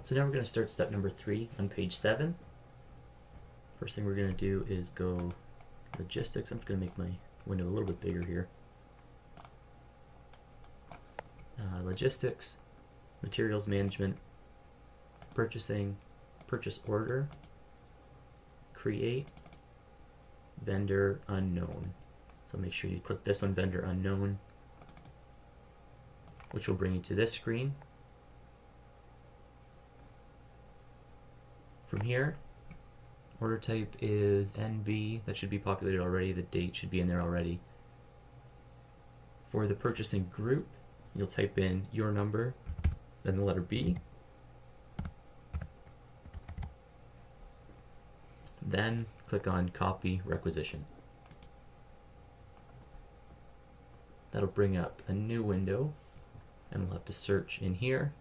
So now we're going to start step number 3 on page 7. First thing we're going to do is go logistics. I'm just going to make my window a little bit bigger here. Logistics, materials management, purchasing, purchase order, create, vendor unknown. So make sure you click this one, vendor unknown, which will bring you to this screen. From here, order type is NB. That should be populated already. The date should be in there already. For the purchasing group, you'll type in your number, then the letter B. Then click on copy requisition. That'll bring up a new window, and we'll have to search in here.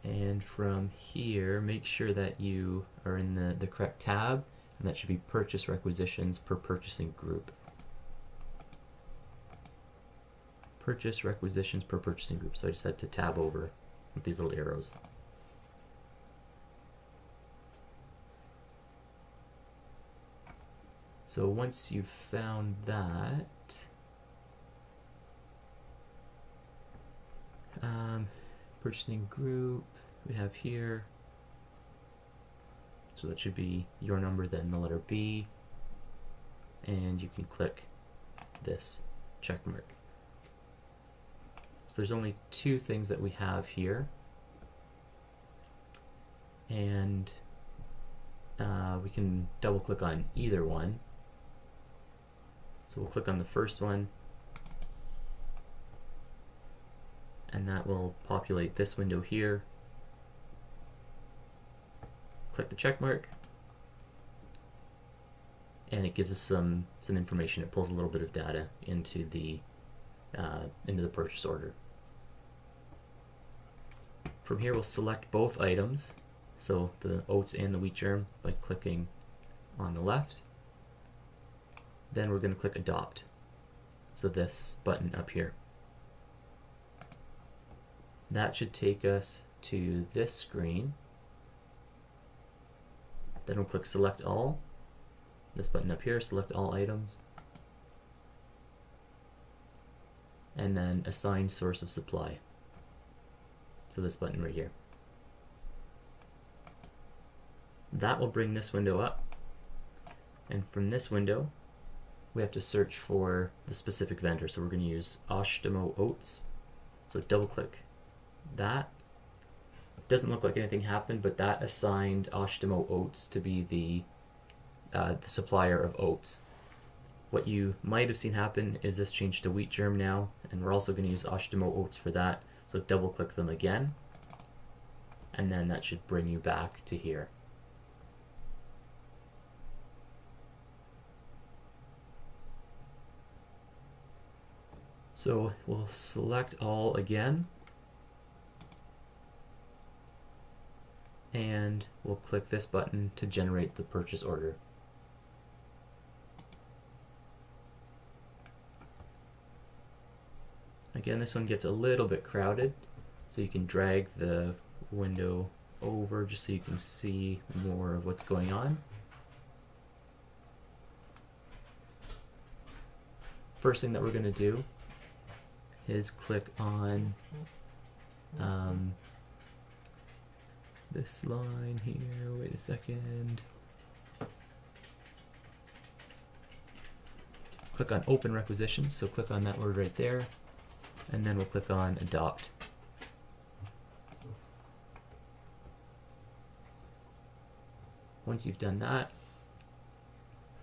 And from here, make sure that you are in the correct tab, and that should be purchase requisitions per purchasing group. Purchase requisitions per purchasing group. So I just had to tab over with these little arrows. So once you've found that, purchasing group we have here. So that should be your number, then the letter B, and you can click this check mark. So there's only 2 things that we have here, and we can double click on either one. So we'll click on the first one, and that will populate this window here. Click the check mark, and it gives us some information. It pulls a little bit of data into the purchase order. From here, we'll select both items, so the oats and the wheat germ, by clicking on the left. Then we're going to click adopt, so this button up here. That should take us to this screen. Then we'll click select all, this button up here, select all items, and then assign source of supply, so this button right here. That will bring this window up, and from this window we have to search for the specific vendor. So we're going to use Ashtamo Oats, so double click that. It doesn't look like anything happened, but that assigned Ashtamo Oats to be the supplier of oats. What you might have seen happen is this changed to wheat germ now, and we're also going to use Ashtamo Oats for that. So double click them again, and then that should bring you back to here. So we'll select all again, and we'll click this button to generate the purchase order. Again, this one gets a little bit crowded, so you can drag the window over just so you can see more of what's going on. First thing that we're going to do is click on this line here. Wait a second. Click on open requisitions, so click on that word right there, and then we'll click on adopt. Once you've done that,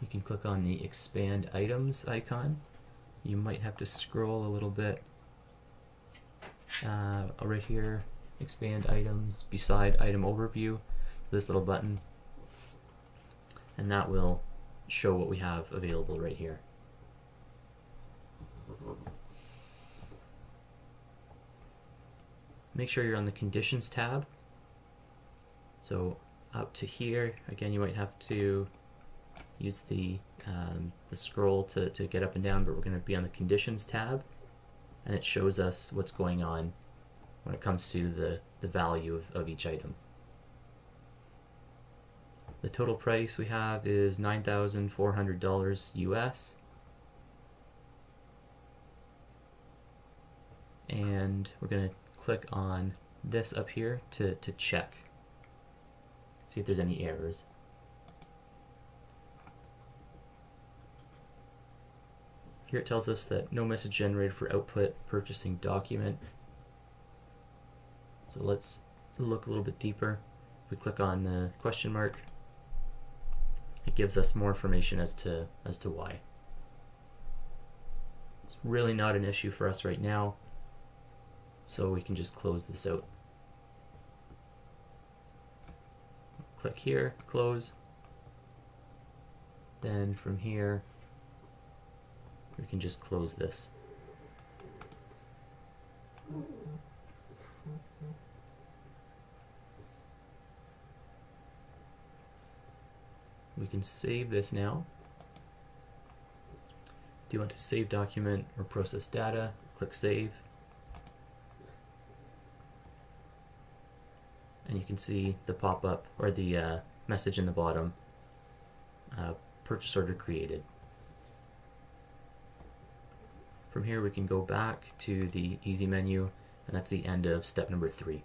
you can click on the expand items icon. You might have to scroll a little bit. Right here, expand items beside item overview, so this little button, and that will show what we have available right here. Make sure you're on the conditions tab. So up to here, again, you might have to use the scroll to get up and down, but we're going to be on the conditions tab, and it shows us what's going on when it comes to the value of each item. The total price we have is $9,400 US. And we're going to click on this up here to check, see if there's any errors. Here it tells us that no message generated for output purchasing document. So let's look a little bit deeper. If we click on the question mark, it gives us more information as to why. It's really not an issue for us right now, so we can just close this out. Click here, close. Then from here, we can just close this. We can save this now. Do you want to save document or process data? Click save. And you can see the pop-up or the message in the bottom, purchase order created. From here we can go back to the easy menu, and that's the end of step number 3.